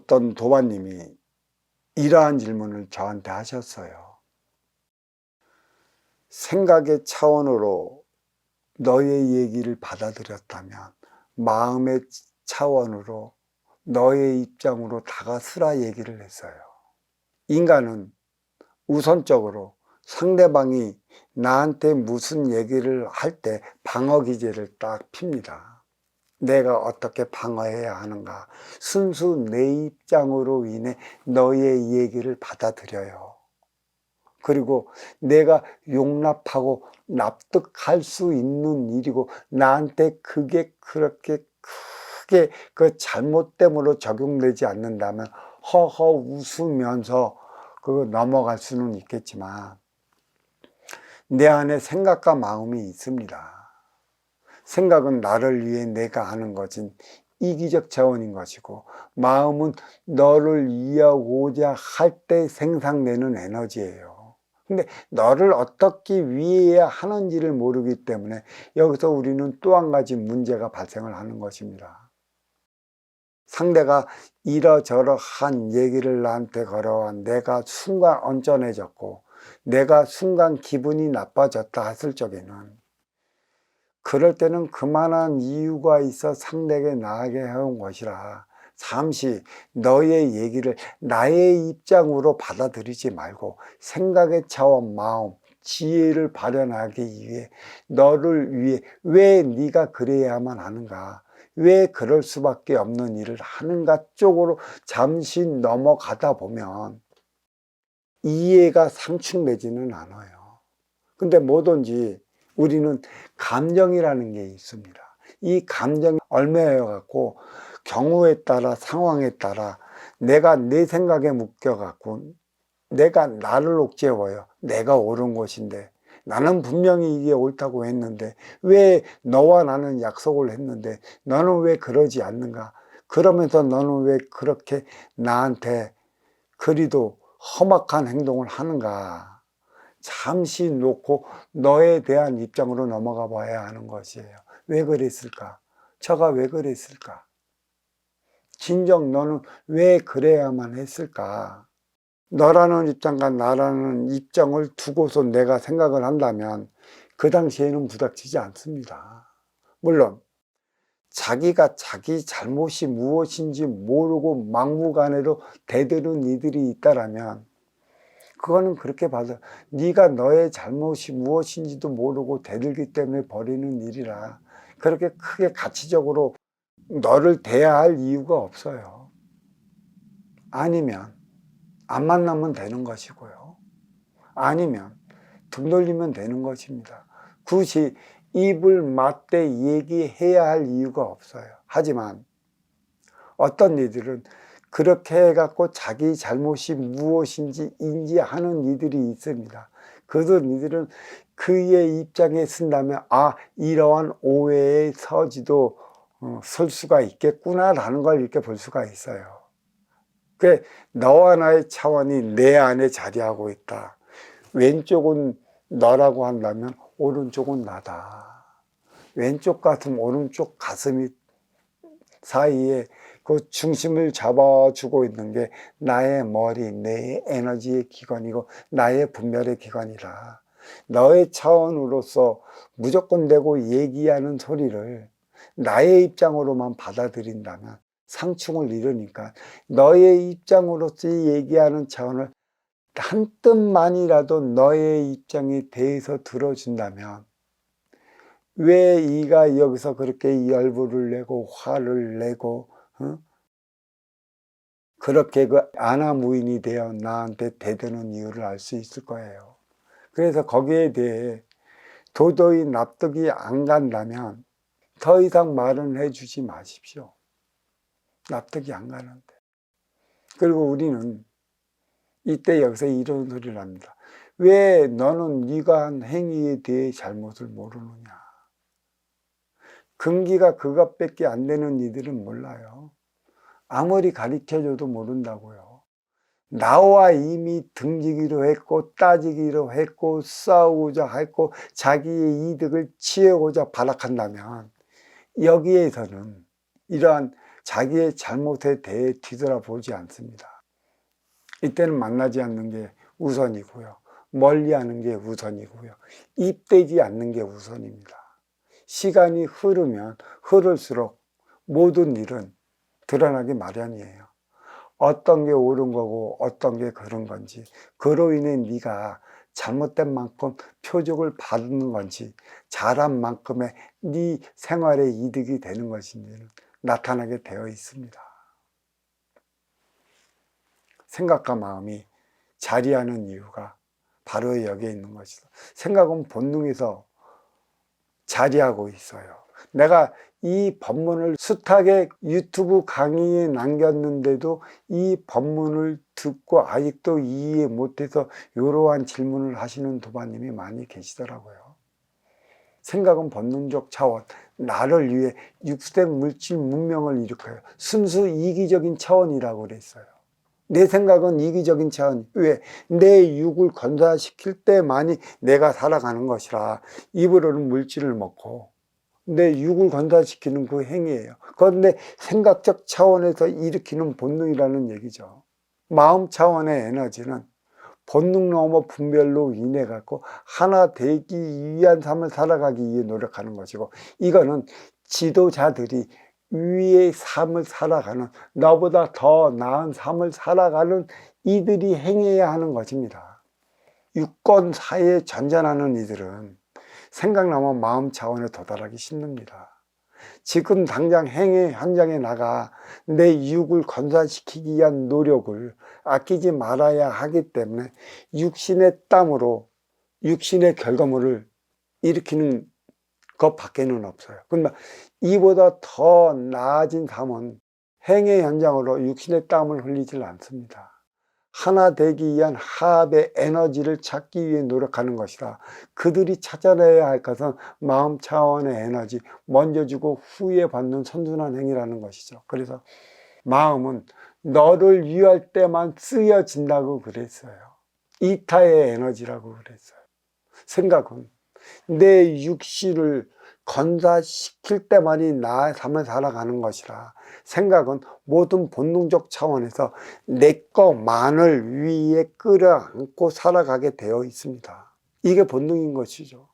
어떤 도마님이 이러한 질문을 저한테 하셨어요. 생각의 차원으로 너의 얘기를 받아들였다면 마음의 차원으로 너의 입장으로 다가서라 얘기를 했어요. 인간은 우선적으로 상대방이 나한테 무슨 얘기를 할 때 방어 기제를 딱 핍니다. 내가 어떻게 방어해야 하는가. 순수 내 입장으로 인해 너의 얘기를 받아들여요. 그리고 내가 용납하고 납득할 수 있는 일이고 나한테 그게 그렇게 크게 그 잘못됨으로 적용되지 않는다면 허허 웃으면서 그거 넘어갈 수는 있겠지만 내 안에 생각과 마음이 있습니다. 생각은 나를 위해 내가 하는 것인 이기적 차원인 것이고 마음은 너를 이해하고자 할 때 생산되는 에너지예요. 근데 너를 어떻게 위해야 하는지를 모르기 때문에 여기서 우리는 또 한 가지 문제가 발생을 하는 것입니다. 상대가 이러저러한 얘기를 나한테 걸어와 내가 순간 언짢아졌고 내가 순간 기분이 나빠졌다 했을 적에는 그럴 때는 그만한 이유가 있어 상대에게 나아게 해온 것이라 잠시 너의 얘기를 나의 입장으로 받아들이지 말고 생각의 차원, 마음, 지혜를 발현하기 위해 너를 위해 왜 네가 그래야만 하는가, 왜 그럴 수밖에 없는 일을 하는가 쪽으로 잠시 넘어가다 보면 이해가 상충되지는 않아요. 근데 뭐든지 우리는 감정이라는 게 있습니다. 이 감정이 얼매여 갖고 경우에 따라 상황에 따라 내가 내 생각에 묶여 갖고 내가 나를 옥죄워요. 내가 옳은 것인데 나는 분명히 이게 옳다고 했는데 왜 너와 나는 약속을 했는데 너는 왜 그러지 않는가? 그러면서 너는 왜 그렇게 나한테 그리도 험악한 행동을 하는가? 잠시 놓고 너에 대한 입장으로 넘어가 봐야 하는 것이에요. 왜 그랬을까? 저가 왜 그랬을까? 진정 너는 왜 그래야만 했을까? 너라는 입장과 나라는 입장을 두고서 내가 생각을 한다면 그 당시에는 부닥치지 않습니다. 물론 자기가 자기 잘못이 무엇인지 모르고 막무가내로 대드는 이들이 있다라면 그거는 그렇게 봐서 네가 너의 잘못이 무엇인지도 모르고 대들기 때문에 벌이는 일이라 그렇게 크게 가치적으로 너를 대할 이유가 없어요. 아니면 안 만나면 되는 것이고요. 아니면 등 돌리면 되는 것입니다. 굳이 입을 맞대 얘기해야 할 이유가 없어요. 하지만 어떤 이들은 그렇게 해갖고 자기 잘못이 무엇인지 인지하는 이들이 있습니다. 이들은 그의 입장에 쓴다면 이러한 오해의 서지도 설 수가 있겠구나라는 걸 이렇게 볼 수가 있어요. 그 너와 나의 차원이 내 안에 자리하고 있다. 왼쪽은 너라고 한다면 오른쪽은 나다. 왼쪽 가슴, 오른쪽 가슴이 사이에 그 중심을 잡아주고 있는 게 나의 머리, 내 에너지의 기관이고 나의 분별의 기관이라 너의 차원으로서 무조건 되고 얘기하는 소리를 나의 입장으로만 받아들인다면 상충을 이루니까 너의 입장으로서 얘기하는 차원을 한 뜸만이라도 너의 입장에 대해서 들어준다면 왜 이가 여기서 그렇게 열불을 내고 화를 내고 그렇게 그 아나무인이 되어 나한테 대드는 이유를 알 수 있을 거예요. 그래서 거기에 대해 도저히 납득이 안 간다면 더 이상 말은 해주지 마십시오. 납득이 안 가는데. 그리고 우리는 이때 여기서 이런 소리를 합니다. 왜 너는 네가 한 행위에 대해 잘못을 모르느냐. 근기가 그것밖에 안 되는 이들은 몰라요. 아무리 가르쳐줘도 모른다고요. 나와 이미 등지기로 했고 따지기로 했고 싸우고자 했고 자기의 이득을 취하고자 발악한다면 여기에서는 이러한 자기의 잘못에 대해 뒤돌아보지 않습니다. 이때는 만나지 않는 게 우선이고요. 멀리하는 게 우선이고요. 입대지 않는 게 우선입니다. 시간이 흐르면 흐를수록 모든 일은 드러나기 마련이에요. 어떤 게 옳은 거고 어떤 게 그런 건지, 그로 인해 네가 잘못된 만큼 표적을 받는 건지, 잘한 만큼의 네 생활에 이득이 되는 것인지는 나타나게 되어 있습니다. 생각과 마음이 자리하는 이유가 바로 여기에 있는 것이죠. 생각은 본능에서 자리하고 있어요. 내가 이 법문을 숱하게 유튜브 강의에 남겼는데도 이 법문을 듣고 아직도 이해 못해서 이러한 질문을 하시는 도반님이 많이 계시더라고요. 생각은 본능적 차원, 나를 위해 육생 물질 문명을 일으켜요. 순수 이기적인 차원이라고 그랬어요. 내 생각은 이기적인 차원. 왜? 내 육을 건사시킬 때만이 내가 살아가는 것이라. 입으로는 물질을 먹고 내 육을 건사시키는 그 행위예요. 그런데 생각적 차원에서 일으키는 본능이라는 얘기죠. 마음 차원의 에너지는 본능 넘어 분별로 인해 갖고 하나 되기 위한 삶을 살아가기 위해 노력하는 것이고, 이거는 지도자들이 위의 삶을 살아가는, 너보다 더 나은 삶을 살아가는 이들이 행해야 하는 것입니다. 유권 사회에 전전하는 이들은 생각 넘어 마음 차원에 도달하기 힘듭니다. 지금 당장 행위 현장에 나가 내 육을 건사시키기 위한 노력을 아끼지 말아야 하기 때문에 육신의 땀으로 육신의 결과물을 일으키는 것밖에는 없어요. 그러나 이보다 더 나아진 삶은 행위 현장으로 육신의 땀을 흘리질 않습니다. 하나 되기 위한 화합의 에너지를 찾기 위해 노력하는 것이다. 그들이 찾아내야 할 것은 마음 차원의 에너지, 먼저 주고 후에 받는 선순환 행위라는 것이죠. 그래서 마음은 너를 위할 때만 쓰여진다고 그랬어요. 이타의 에너지라고 그랬어요. 생각은 내 육신을 건사시킬 때만이 나의 삶을 살아가는 것이라. 생각은 모든 본능적 차원에서 내 것만을 위에 끌어안고 살아가게 되어 있습니다. 이게 본능인 것이죠.